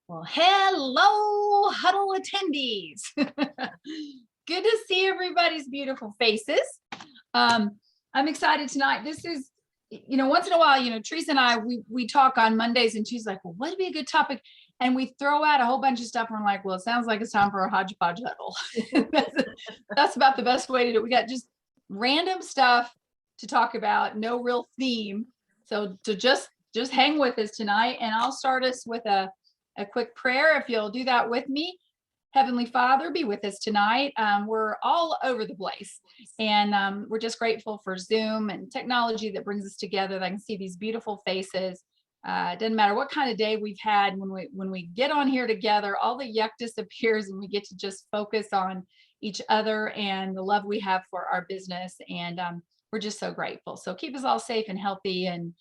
Well, hello, huddle attendees. Good to see everybody's beautiful faces. I'm excited tonight. This is, once in a while, Teresa and I, we talk on Mondays and she's like, well, what would be a good topic? And we throw out a whole bunch of stuff. And we're like, well, it sounds like it's time for a hodgepodge huddle. That's about the best way to do it. We got just random stuff to talk about, no real theme. So to just hang with us tonight, and I'll start us with a quick prayer if you'll do that with me. Heavenly Father, be with us tonight. We're all over the place, and we're just grateful for Zoom and technology that brings us together. I can see these beautiful faces. It doesn't matter what kind of day we've had. When we get on here together, all the yuck disappears, and we get to just focus on each other and the love we have for our business. And we're just so grateful. So keep us all safe and healthy, and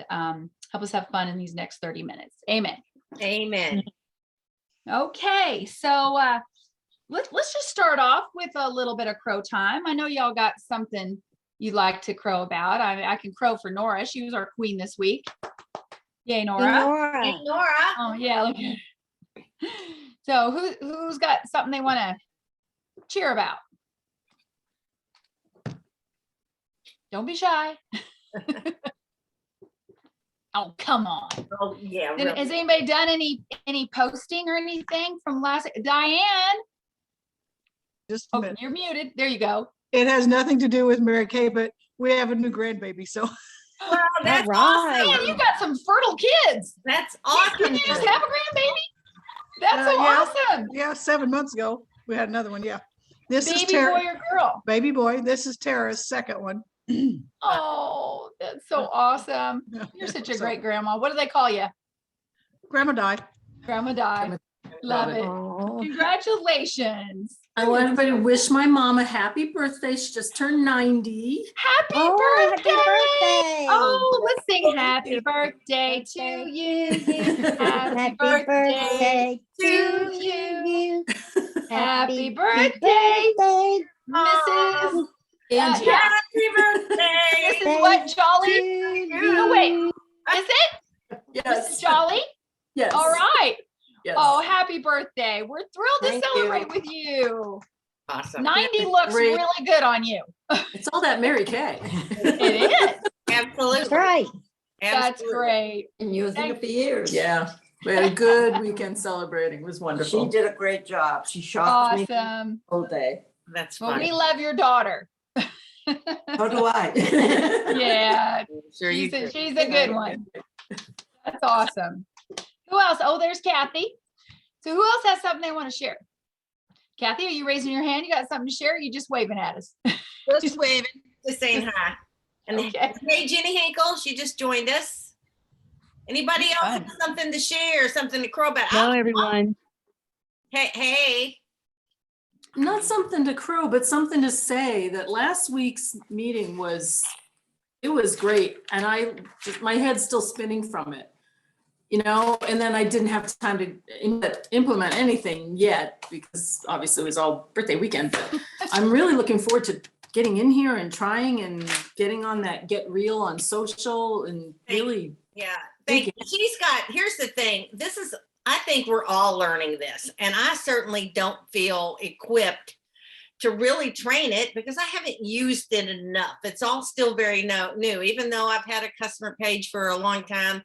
help us have fun in these next 30 minutes. Amen. Amen. Okay, so let's just start off with a little bit of crow time. I know y'all got something you'd like to crow about. I can crow for Nora. She was our queen this week. Yay, Nora. Hey, Nora. Oh yeah, look at her. So who's got something they want to cheer about? Don't be shy. Oh, come on. Oh, yeah. Really. Has anybody done any posting or anything from last? Diane? Just you're muted. There you go. It has nothing to do with Mary Kay, but we have a new grandbaby, so. Well, that's right. awesome. Man, you got some fertile kids. That's awesome. Did you just have a grandbaby? That's so awesome. Yeah, 7 months ago, we had another one, yeah. This is Baby Tara. boy or girl? Baby boy. This is Tara's second one. Oh, that's so awesome. You're such a great grandma. What do they call you? Grandma died. Grandma Di. Love it. Oh. Congratulations. I want everybody to wish my mom a happy birthday. She just turned 90. Happy Oh, birthday. happy birthday. Oh, let's sing happy birthday to you. Happy birthday to you. Happy birthday, Mrs. Angie. Happy birthday. Mrs. What, Jolly? No, wait. Is it? Yes. Mrs. Jolly? Yes. All right. Yes. Oh, happy birthday. We're thrilled to Thank celebrate you. with you. Awesome. 90 looks Great. really good on you. It's all that Mary Kay. It is. Absolutely. That's right. That's Absolutely. great. And using Thank it for years. Yeah. We had a good weekend celebrating. It was wonderful. She did a great job. She shocked me Awesome. all day. That's Well, funny. we love your daughter. So do I. Yeah, Sure you do. she's a good one. That's awesome. Who else? Oh, there's Kathy. So who else has something they want to share? Kathy, are you raising your hand? You got something to share? Or are you just waving at us? Just waving, just saying hi. And Okay. hey, Jenny Hinkle, she just joined us. Anybody else Fun. have something to share, something to crow about? Hello, everyone. Hey. Not something to crow, but something to say that last week's meeting was great. And my head's still spinning from it. And then I didn't have time to implement anything yet because obviously it was all birthday weekend, but I'm really looking forward to getting in here and trying and getting on that Get Real on social and really. Yeah. Thank you. Here's the thing. I think we're all learning this, and I certainly don't feel equipped to really train it because I haven't used it enough. It's all still very new, even though I've had a customer page for a long time.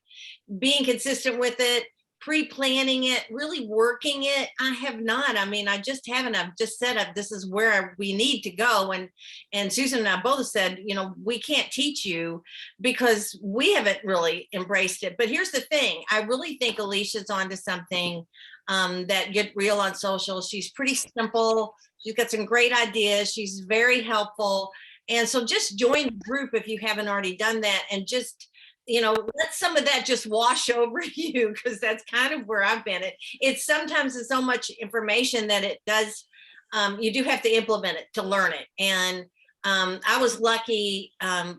Being consistent with it, pre-planning it, really working it, I have not. I mean, I just haven't. I've just said this is where we need to go. And Susan and I both said, we can't teach you because we haven't really embraced it. But here's the thing. I really think Alicia's onto something that Get Real on social. She's pretty simple. She's got some great ideas. She's very helpful. And so just join the group if you haven't already done that, and just let some of that just wash over you, because that's kind of where I've been. It's sometimes so much information that it does, you do have to implement it to learn it. And I was lucky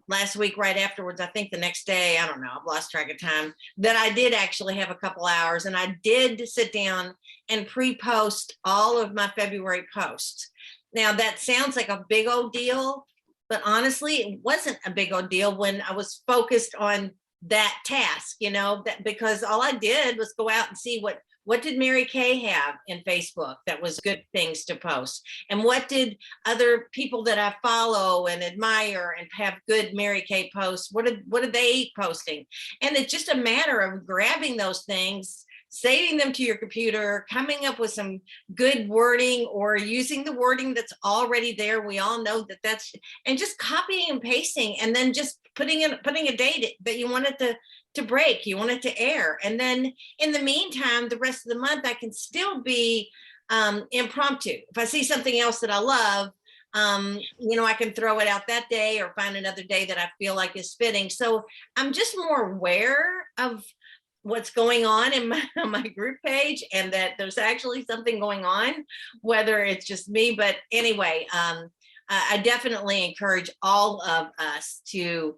last week, right afterwards, I think the next day, I don't know, I've lost track of time, that I did actually have a couple hours, and I did sit down and pre-post all of my February posts. Now that sounds like a big old deal, but honestly, it wasn't a big old deal when I was focused on that task, that because all I did was go out and see what did Mary Kay have in Facebook that was good things to post, and what did other people that I follow and admire and have good Mary Kay posts, what are they posting? And it's just a matter of grabbing those things, saving them to your computer, coming up with some good wording, or using the wording that's already there. We all know that's, and just copying and pasting, and then just putting a date that you want it to break, you want it to air. And then in the meantime, the rest of the month, I can still be impromptu. If I see something else that I love, I can throw it out that day or find another day that I feel like is fitting. So I'm just more aware of what's going on in my group page, and that there's actually something going on, whether it's just me. But anyway, I definitely encourage all of us to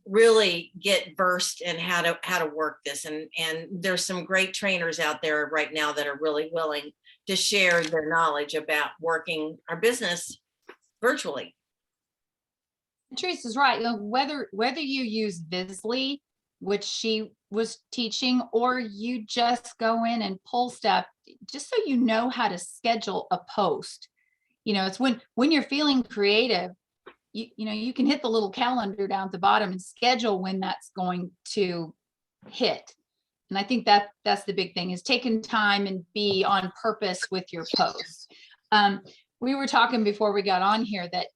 really get versed in how to work this. And there's some great trainers out there right now that are really willing to share their knowledge about working our business virtually. Teresa's right. Whether you use Visly, which she was teaching, or you just go in and pull stuff, just so you know how to schedule a post. It's when you're feeling creative, you can hit the little calendar down at the bottom and schedule when that's going to hit. And I think that's the big thing, is taking time and be on purpose with your posts. We were talking before we got on here that,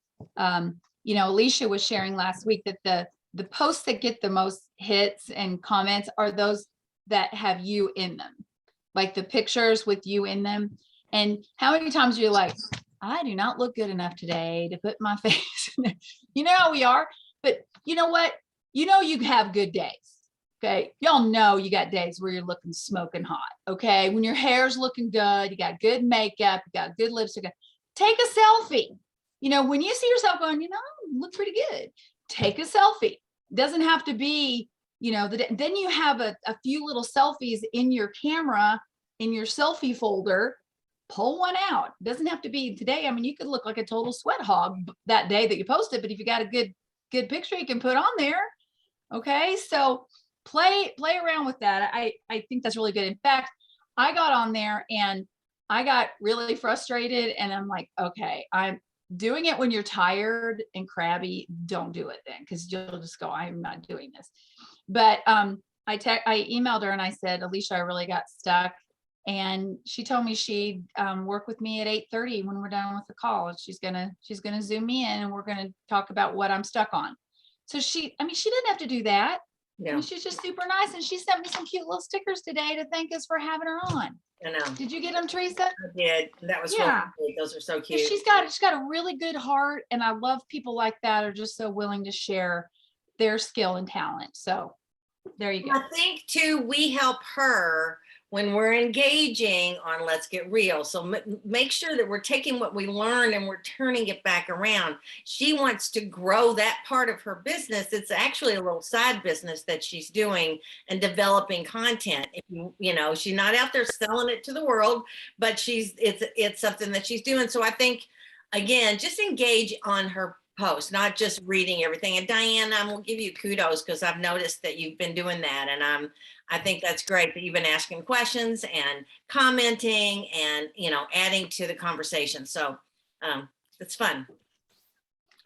Alicia was sharing last week that the posts that get the most hits and comments are those that have you in them, like the pictures with you in them. And how many times you're like, I do not look good enough today to put my face in it. You know how we are, but you know what? You have good days. Okay. Y'all know you got days where you're looking smoking hot. Okay. When your hair's looking good, you got good makeup, you got good lipstick. Take a selfie. When you see yourself going, look pretty good, take a selfie. Doesn't have to be, then you have a few little selfies in your camera, in your selfie folder. Pull one out. Doesn't have to be today. I mean, you could look like a total sweat hog that day that you posted, but if you got a good picture you can put on there. Okay. So play around with that. I think that's really good. In fact, I got on there and I got really frustrated, and I'm like, okay, I'm doing it when you're tired and crabby. Don't do it then, because you'll just go, I'm not doing this. But I emailed her and I said, Alicia, I really got stuck. And she told me she'd work with me at 8:30 when we're done with the call. She's gonna Zoom me in, and we're gonna talk about what I'm stuck on. So she didn't have to do that. Yeah. I mean, she's just super nice, and she sent me some cute little stickers today to thank us for having her on. I know. Did you get them, Teresa? I did. That was Yeah. really cute. Those are so cute. She's got a really good heart, and I love people like that, are just so willing to share their skill and talent. So there you go. I think too, we help her when we're engaging on Let's Get Real. So make sure that we're taking what we learned and we're turning it back around. She wants to grow that part of her business. It's actually a little side business that she's doing and developing content. She's not out there selling it to the world, but it's something that she's doing. So I think, again, just engage on her post, not just reading everything. And Diane, I will give you kudos, because I've noticed that you've been doing that, and I think that's great that you've been asking questions and commenting and adding to the conversation. So it's fun.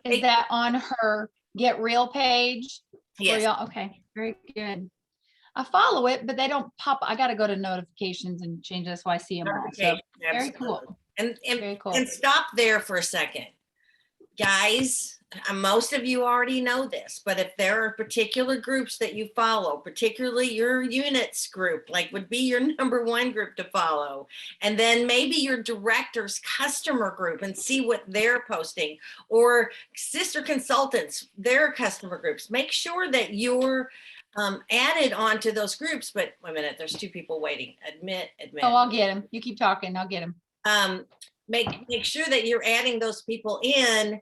Is that on her Get Real page? Yes. Y'all? Okay, very good. I follow it, but they don't pop. I got to go to notifications and change. That's why I see them all. So very cool. Very cool. And stop there for a second. Guys, most of you already know this, but if there are particular groups that you follow, particularly your units group, like would be your number one group to follow, and then maybe your director's customer group and see what they're posting, or sister consultants, their customer groups, make sure that you're added onto those groups. But wait a minute, there's two people waiting. Admit. Oh, I'll get them. You keep talking, I'll get them. Make sure that you're adding those people in.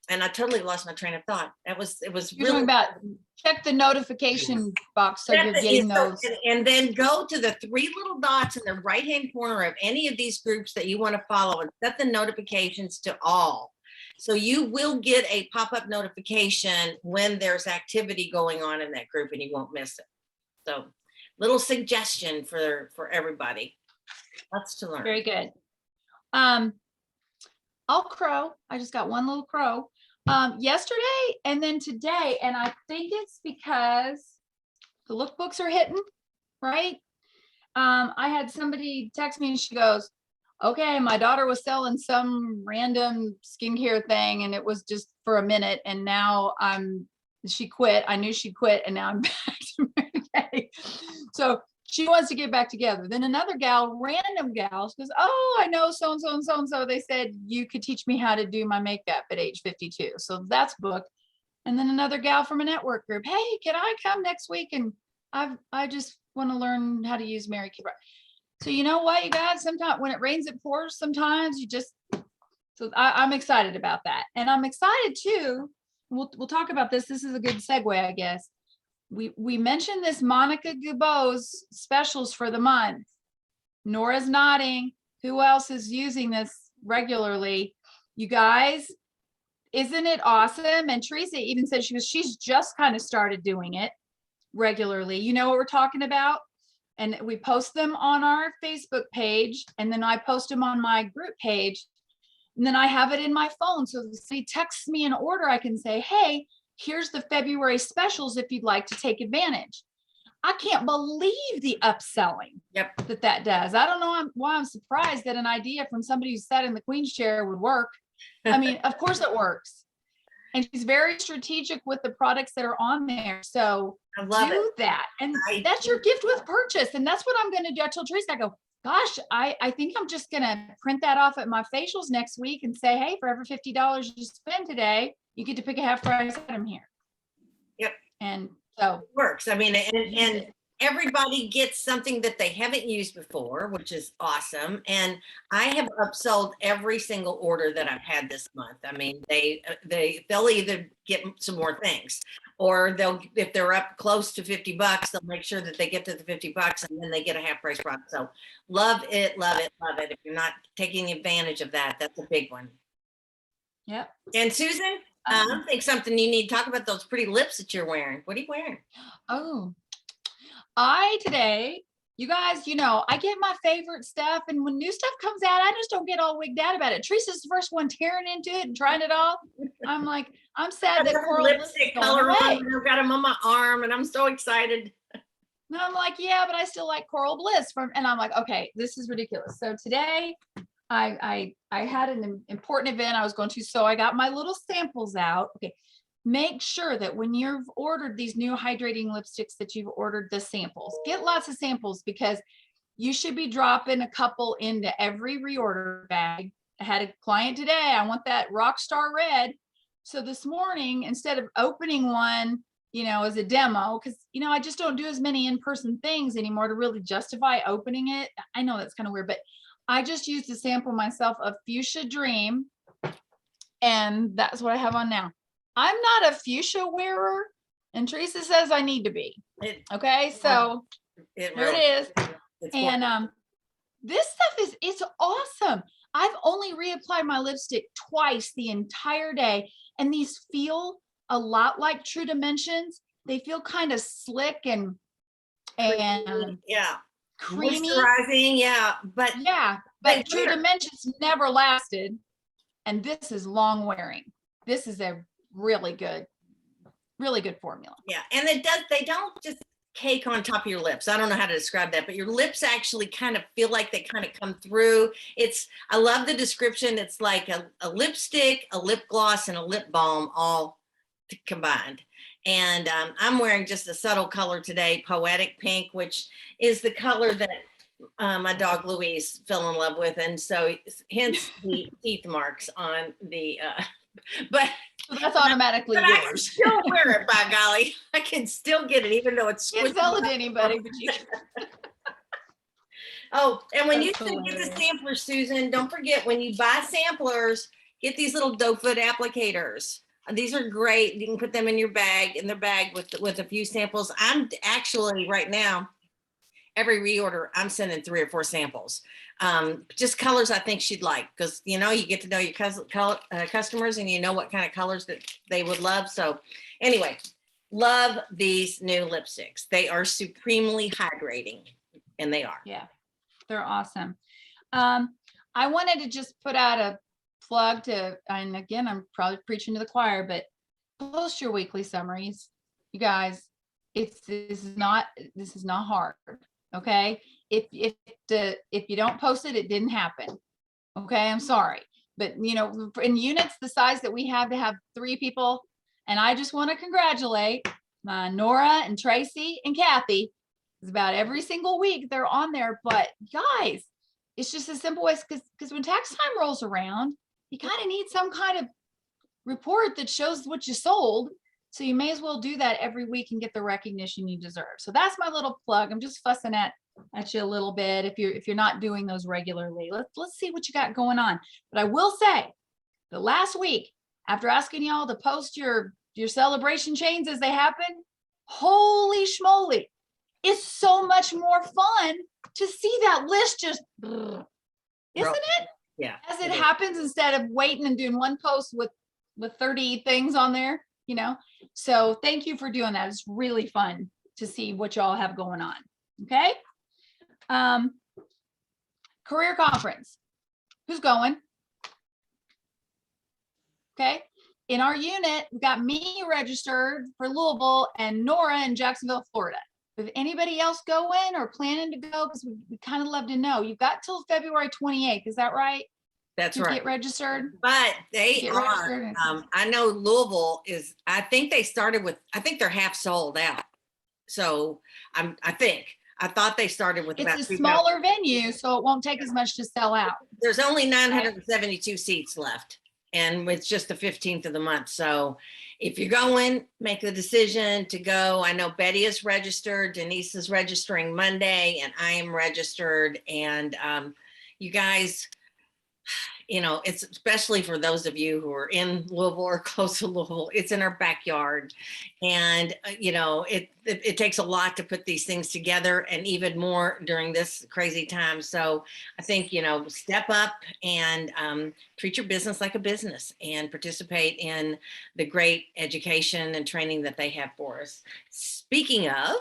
And I totally lost my train of thought. It was You're really talking about check the notification box so you're getting those. And then go to the three little dots in the right-hand corner of any of these groups that you want to follow and set the notifications to all. So you will get a pop-up notification when there's activity going on in that group and you won't miss it. So little suggestion for everybody. Lots to learn. Very good. I'll crow. I just got one little crow. Yesterday and then today, and I think it's because the lookbooks are hitting, right? I had somebody text me and she goes, okay, my daughter was selling some random skincare thing and it was just for a minute. And now she quit. I knew she quit and now I'm back to Mary Kay. So she wants to get back together. Then another gal, random gal, she goes, oh, I know so-and-so and so-and-so. They said you could teach me how to do my makeup at age 52. So that's booked. And then another gal from a network group, hey, can I come next week? And I just want to learn how to use Mary Kay. So you know what, you guys, sometimes when it rains, it pours. Sometimes you just, so I'm excited about that. And I'm excited too. We'll talk about this. This is a good segue, I guess. We mentioned this Monica Gabot's specials for the month. Nora's nodding. Who else is using this regularly? You guys, isn't it awesome? And Teresa even said she's just kind of started doing it regularly. You know what we're talking about? And we post them on our Facebook page, and then I post them on my group page, and then I have it in my phone. So if he texts me an order, I can say, hey, here's the February specials if you'd like to take advantage. I can't believe the upselling that does. I don't know why I'm surprised that an idea from somebody who sat in the Queen's chair would work. I mean, of course it works. And she's very strategic with the products that are on there. So I love do it. that. And that's your gift with purchase. And that's what I'm going to do. I told Teresa, I go, gosh, I think I'm just going to print that off at my facials next week and say, hey, for every $50 you spend today, you get to pick a half price item here. Yep. And so it works. I mean, and everybody gets something that they haven't used before, which is awesome. And I have upsold every single order that I've had this month. I mean, they'll either get some more things, or if they're up close to $50, they'll make sure that they get to the $50 and then they get a half price product. So love it, love it, love it. If you're not taking advantage of that, that's a big one. Yep. And Susan, I think something you need to talk about, those pretty lips that you're wearing. What are you wearing? Oh, today, you guys, I get my favorite stuff, and when new stuff comes out, I just don't get all wigged out about it. Teresa's the first one tearing into it and trying it all. I'm like, I'm sad that Coral lipstick color on. I've got them on my arm, and I'm so excited. And I'm like, yeah, but I still like Coral Bliss and I'm like, okay, this is ridiculous. So today, I had an important event I was going to, so I got my little samples out. Okay. Make sure that when you've ordered these new hydrating lipsticks that you've ordered the samples. Get lots of samples, because you should be dropping a couple into every reorder bag. I had a client today, I want that Rockstar Red. So this morning, instead of opening one, as a demo, because, I just don't do as many in-person things anymore to really justify opening it. I know that's kind of weird, but I just used a sample myself of Fuchsia Dream, and that's what I have on now. I'm not a fuchsia wearer, and Teresa says I need to be. Okay, so here it is. And this stuff it's awesome. I've only reapplied my lipstick twice the entire day, and these feel a lot like True Dimensions. They feel kind of slick and yeah, creamy, moisturizing, but True Dimensions never lasted, and this is long wearing. This is a really good formula. Yeah, and they don't just cake on top of your lips. I don't know how to describe that, but your lips actually kind of feel like they kind of come through. I love the description. It's like a lipstick, a lip gloss, and a lip balm all combined. And I'm wearing just a subtle color today, Poetic Pink, which is the color that my dog Louise fell in love with. And so hence the teeth marks on the, but so that's automatically yours. I can still wear it, by golly. I can still get it, even though it's can't sell it to anybody, but you Oh, and when that's you hilarious. get the samplers, Susan, don't forget, when you buy samplers, get these little doe foot applicators. These are great. You can put them in their bag with a few samples. I'm actually right now every reorder, I'm sending 3 or 4 samples. Just colors I think she'd like, because you get to know your customers, and you know what kind of colors that they would love. So anyway, love these new lipsticks. They are supremely hydrating, and they are. Yeah, they're awesome. I wanted to just put out a plug to, and again, I'm probably preaching to the choir, but post your weekly summaries. You guys, this is not hard. Okay. If you don't post it, it didn't happen. Okay. I'm sorry. But in units the size that we have, to have 3 people, and I just want to congratulate Nora and Tracy and Kathy. It's about every single week they're on there. But guys, it's just as simple as, because when tax time rolls around, you kind of need some kind of report that shows what you sold. So you may as well do that every week and get the recognition you deserve. So that's my little plug. I'm just fussing at you a little bit. If you're not doing those regularly, let's see what you got going on. But I will say, the last week, after asking y'all to post your celebration chains as they happen, holy schmoly, it's so much more fun to see that list just, isn't it? Yeah. As it happens, instead of waiting and doing one post with 30 things on there, So thank you for doing that. It's really fun to see what y'all have going on. Okay. Career conference. Who's going? Okay. In our unit, we've got me registered for Louisville and Nora in Jacksonville, Florida. If anybody else going or planning to go, because we kind of love to know. You've got till February 28th. Is that right? That's to right. Get registered. But they Get are. registered. I know Louisville is. I think they started with. I think they're half sold out. So I thought they started with about It's a 2,000. smaller venue, so it won't take as much to sell out. There's only 972 seats left, and it's just the 15th of the month. So if you're going, make the decision to go. I know Betty is registered, Denise is registering Monday, and I am registered. And you guys, it's especially for those of you who are in Louisville or close to Louisville, it's in our backyard. And, it takes a lot to put these things together, and even more during this crazy time. So I think, step up and treat your business like a business and participate in the great education and training that they have for us. Speaking of,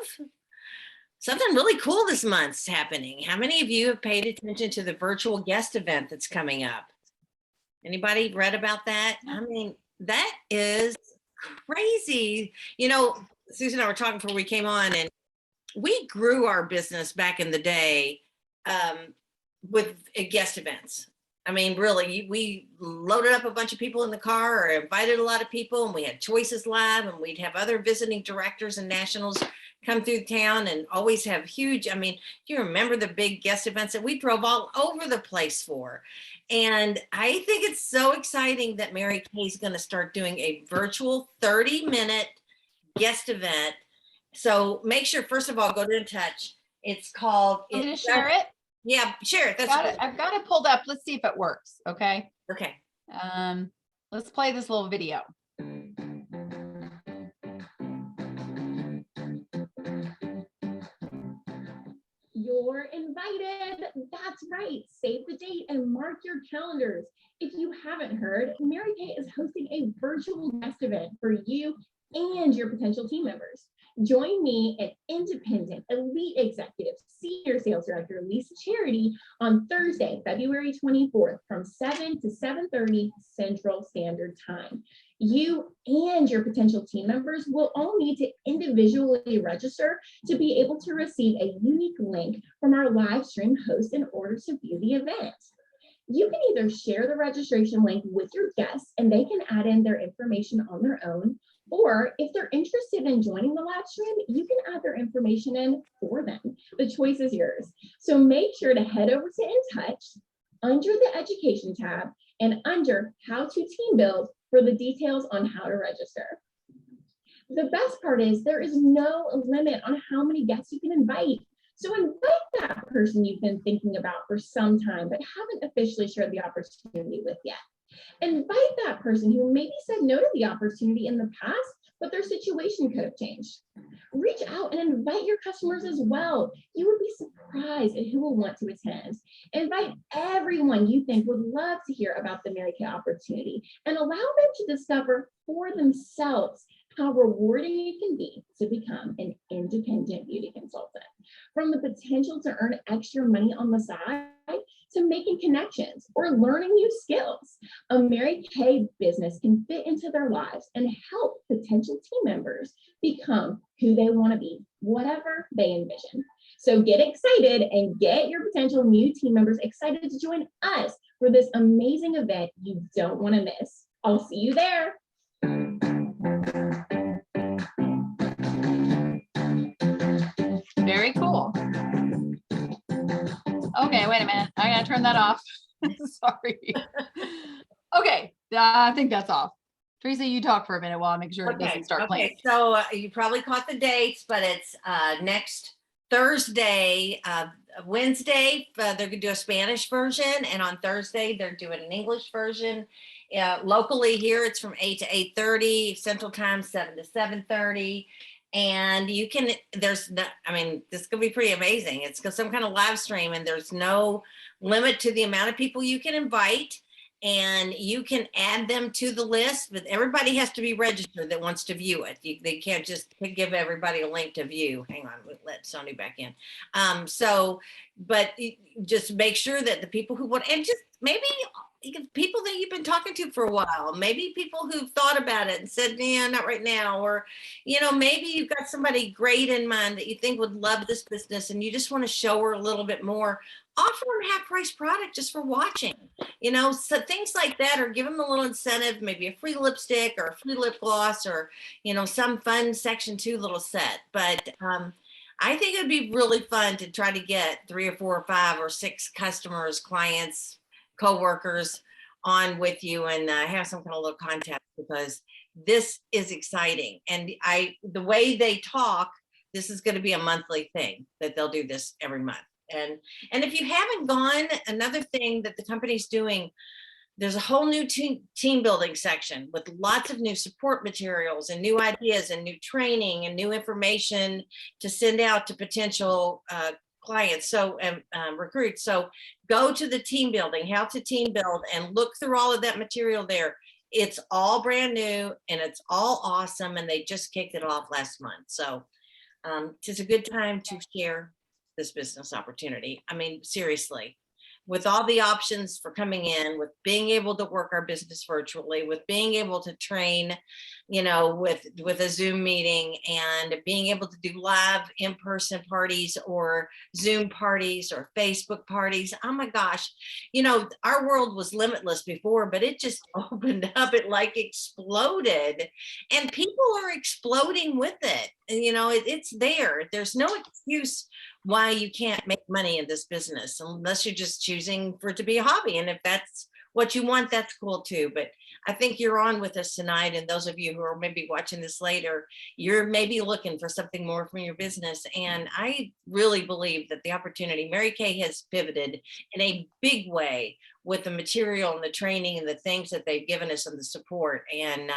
something really cool this month's happening. How many of you have paid attention to the virtual guest event that's coming up? Anybody read about that? I mean, that is crazy. Susan and I were talking before we came on, and we grew our business back in the day with guest events. I mean, really, we loaded up a bunch of people in the car or invited a lot of people, and we had Choices Live, and we'd have other visiting directors and nationals come through town and always have huge, you remember the big guest events that we drove all over the place for. And I think it's so exciting that Mary Kay is going to start doing a virtual 30-minute guest event. So make sure, first of all, go to In Touch. It's called. I'm going to share it. Yeah, share it. I've got it pulled up. Let's see if it works. Okay. Okay. Let's play this little video. You're invited. That's right. Save the date and mark your calendars. If you haven't heard, Mary Kay is hosting a virtual guest event for you and your potential team members. Join me and independent elite executive senior sales director Lisa Charity on Thursday, February 24th from 7 to 7:30 Central Standard Time. You and your potential team members will all need to individually register to be able to receive a unique link from our live stream host in order to view the event. You can either share the registration link with your guests and they can add in their information on their own, or if they're interested in joining the live stream, you can add their information in for them. The choice is yours. So make sure to head over to In Touch under the Education tab and under How to Team Build for the details on how to register. The best part is there is no limit on how many guests you can invite. So invite that person you've been thinking about for some time, but haven't officially shared the opportunity with yet. Invite that person who maybe said no to the opportunity in the past, but their situation could have changed. Reach out and invite your customers as well. You would be surprised at who will want to attend. Invite everyone you think would love to hear about the Mary Kay opportunity and allow them to discover for themselves how rewarding it can be to become an independent beauty consultant. From the potential to earn extra money on the side to making connections or learning new skills, a Mary Kay business can fit into their lives and help potential team members become who they want to be, whatever they envision. So get excited and get your potential new team members excited to join us for this amazing event you don't want to miss. I'll see you there. Very cool. Okay, wait a minute. I gotta turn that off. Sorry. Okay, I think that's off. Teresa, you talk for a minute while I make sure it doesn't start playing. So you probably caught the dates, but it's next Thursday, Wednesday, they're gonna do a Spanish version, and on Thursday, they're doing an English version. Locally here, it's from 8 to 8:30, Central Time, 7 to 7:30. And you can, there's no, I mean, this could be pretty amazing. It's some kind of live stream, and there's no limit to the amount of people you can invite, and you can add them to the list, but everybody has to be registered that wants to view it. They can't just give everybody a link to view. Hang on, we'll let Sony back in. But just make sure that the people who want, and just maybe people that you've been talking to for a while, maybe people who've thought about it and said, yeah, not right now, or, maybe you've got somebody great in mind that you think would love this business and you just want to show her a little bit more. Offer them half price product just for watching, so things like that, or give them a little incentive, maybe a free lipstick or a free lip gloss, or, some fun section 2 little set. But I think it'd be really fun to try to get 3 or 4 or 5 or 6 customers, clients, co-workers on with you and have some kind of little contest, because this is exciting. And the way they talk, this is going to be a monthly thing that they'll do this every month. And if you haven't gone, another thing that the company's doing, there's a whole new team building section with lots of new support materials and new ideas and new training and new information to send out to potential clients, so recruits. So go to the team building, how to team build, and look through all of that material there. It's all brand new and it's all awesome, and they just kicked it off last month. So it's a good time to share this business opportunity. I mean, seriously, with all the options for coming in, with being able to work our business virtually, with being able to train, with a Zoom meeting, and being able to do live in-person parties or Zoom parties or Facebook parties. Oh my gosh, our world was limitless before, but it just opened up. It like exploded, and people are exploding with it. And it's there. There's no excuse why you can't make money in this business unless you're just choosing for it to be a hobby. And if that's what you want, that's cool too. But I think you're on with us tonight. And those of you who are maybe watching this later, you're maybe looking for something more from your business. And I really believe that the opportunity, Mary Kay has pivoted in a big way with the material and the training and the things that they've given us and the support. And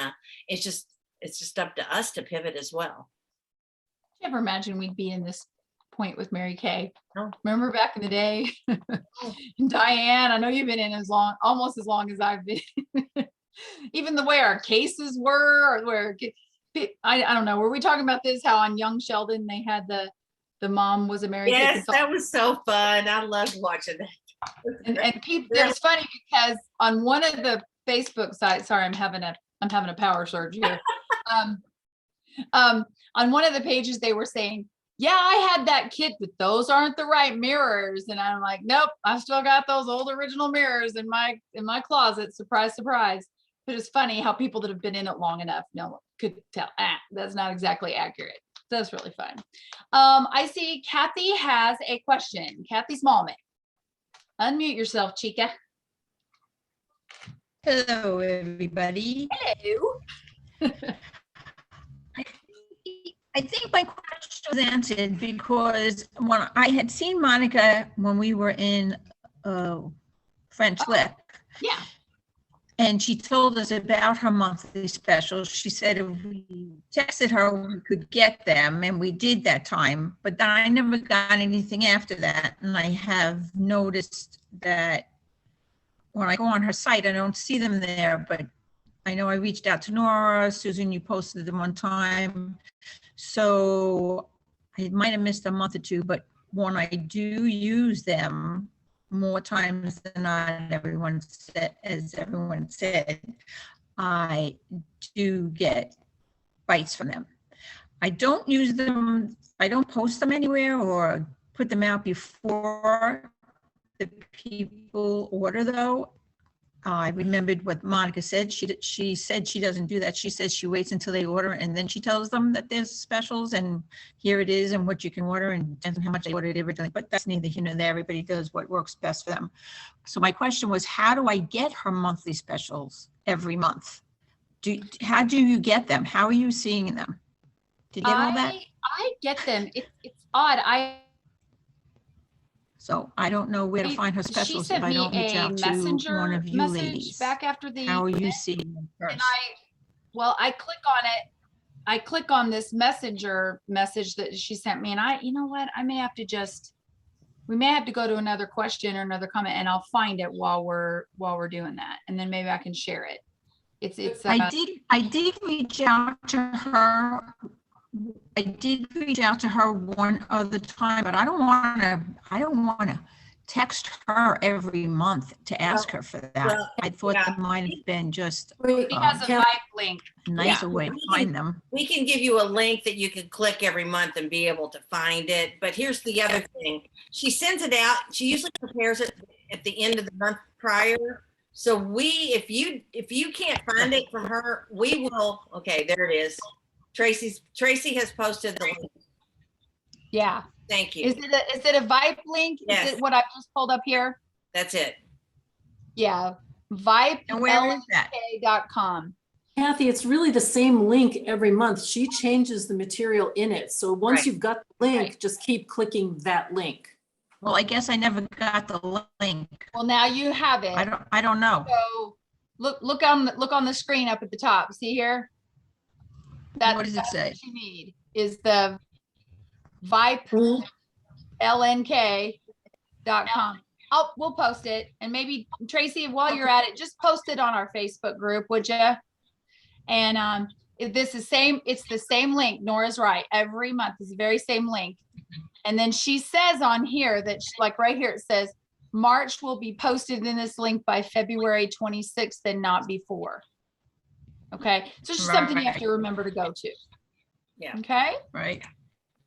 it's just up to us to pivot as well. Did you ever imagine we'd be in this point with Mary Kay? No. Remember back in the day? Diane, I know you've been in almost as long as I've been. Even the way our cases were, or where I don't know, were we talking about this, how on Young Sheldon they had the mom was a Mary Kay Yes, consultant? that was so fun. I loved watching that. And people, it was funny because on one of the Facebook sites, sorry, I'm having a power surge here. On one of the pages they were saying, yeah, I had that kit, but those aren't the right mirrors. And I'm like, nope, I've still got those old original mirrors in my closet. Surprise, surprise. But it's funny how people that have been in it long enough could tell, that's not exactly accurate. That's really fun. I see Kathy has a question. Kathy Smallman. Unmute yourself, Chica. Hello, everybody. Hello. I think my question was answered because when I had seen Monica when we were in French Lick. Yeah. and she told us about her monthly specials. She said if we texted her, we could get them, and we did that time, but I never got anything after that. And I have noticed that when I go on her site, I don't see them there, but I know I reached out to Nora, Susan, you posted them one time. So I might have missed a month or two, but when I do use them more times than not, everyone said, as everyone said, I do get bites from them. I don't use them, I don't post them anywhere or put them out before the people order though. I remembered what Monica said. She said she doesn't do that. She says she waits until they order and then she tells them that there's specials and here it is and what you can order and depends on how much they ordered originally. But that's neither here nor there. Everybody does what works best for them. So my question was, how do I get her monthly specials every month? How do you get them? How are you seeing them? Did you get all that? I get them. It's odd. So I don't know where to find her She specials sent if I me don't reach a out to one messenger of you message ladies. back after the How are you event, seeing them first? and I click on it. I click on this messenger message that she sent me, and you know what? We may have to go to another question or another comment, and I'll find it while we're doing that, and then maybe I can share it. It's. I did reach out to her. I did reach out to her one other time, but I don't want to text her every month to ask her for that. well, I thought yeah. that might have been just Wait, She has a Kath- Vibe link. a nicer way to find them. We can give you a link that you can click every month and be able to find it. But here's the other thing. She sends it out. She usually prepares it at the end of the month prior. So if you can't find it from her, we will, okay, there it is. Tracy has posted the link. Yeah. Thank you. Is it a Vibe link? Yes. Is it what I just pulled up here? That's it. Yeah. Vibe. And where is that? LNK.com. Kathy, it's really the same link every month. She changes the material in it. So once Right. you've got the link, just keep clicking that link. Well, I guess I never got the link. Well, now you have it. I don't know. So look on the screen up at the top. See here? What does it that's say? what you need is the Vibe LNK.com. We'll post it, and maybe Tracy, while you're at it, just post it on our Facebook group, would you? And it's the same link. Nora's right. Every month is the very same link. And then she says on here that like right here, it says March will be posted in this link by February 26th and not before. Okay. So it's just something you have to remember to go to. Yeah. Okay. Right.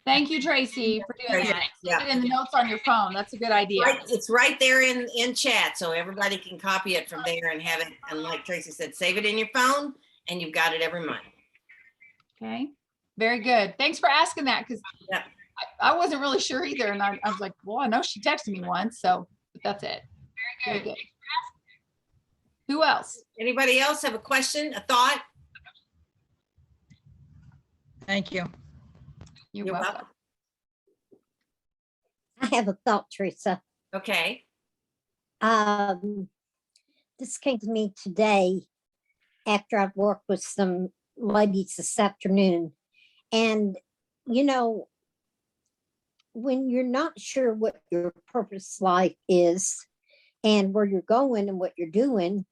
Thank you, Tracy, for doing that. Yeah. Put it in the notes on your phone. That's a good idea. Right, it's right there in chat, so everybody can copy it from there and have it. And like Tracy said, save it in your phone, and you've got it every month. Okay. Very good. Thanks for asking that, because Yeah. I wasn't really sure either. And I was like, well, I know she texted me once, so but that's it. Very good. Who else? Anybody else have a question, a thought? Thank you. You're welcome. I have a thought, Teresa. Okay. This came to me today after I've worked with some ladies this afternoon. And, you know, when you're not sure what your purpose life is and where you're going and what you're doing,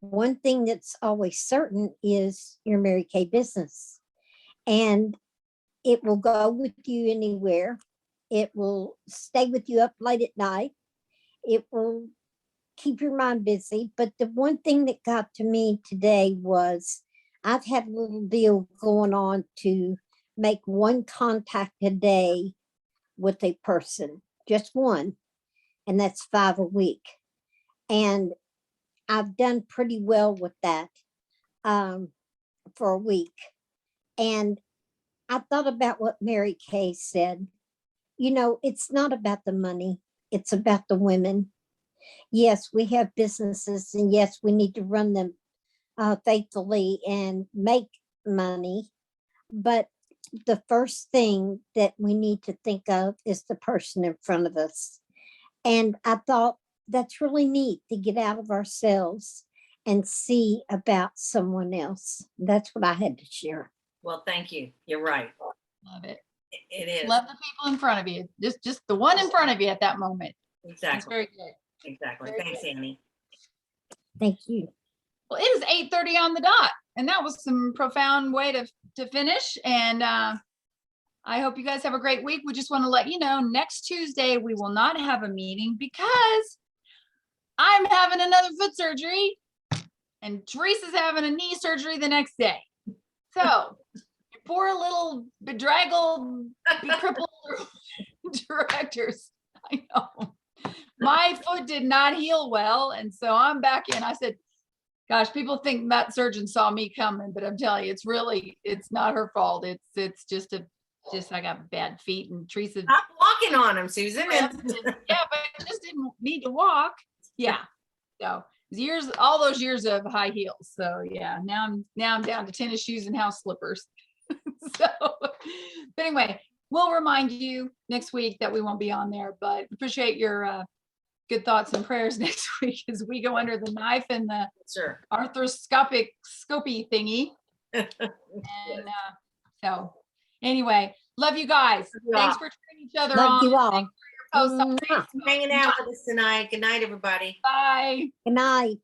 one thing that's always certain is your Mary Kay business. And it will go with you anywhere. It will stay with you up late at night. It will keep your mind busy. But the one thing that got to me today was I've had a little deal going on to make one contact a day with a person, just one, and that's 5 a week. And I've done pretty well with that for a week. And I thought about what Mary Kay said. You know, it's not about the money. It's about the women. Yes, we have businesses, and yes, we need to run them faithfully and make money. But the first thing that we need to think of is the person in front of us. And I thought that's really neat to get out of ourselves and see about someone else. That's what I had to share. Well, thank you. You're right. Love it. It is. Love the people in front of you. Just the one in front of you at that moment. That's Exactly. very good. Exactly. very Thanks, good. Annie. Thank you. Well, it is 8:30 on the dot, and that was some profound way to finish. And I hope you guys have a great week. We just want to let you know next Tuesday we will not have a meeting because I'm having another foot surgery, and Teresa's having a knee surgery the next day. So, your poor little bedraggled, crippled directors. I know. My foot did not heal well, and so I'm back in. I said, gosh, people think that surgeon saw me coming, but I'm telling you, it's not her fault. It's just I got bad feet, and Teresa. Stop walking on them, Susan. Yeah, but I just didn't need to walk. Yeah. So all those years of high heels. So yeah, now I'm down to tennis shoes and house slippers. So, but anyway, we'll remind you next week that we won't be on there, but appreciate your good thoughts and prayers next week as we go under the knife and the Sure. arthroscopic scopy thingy. And so anyway, love you guys. Thanks for turning each other Love on. you all. Thanks for your posts on Mwah. Facebook. Hanging out with us tonight. Good night, everybody. Bye. Good night.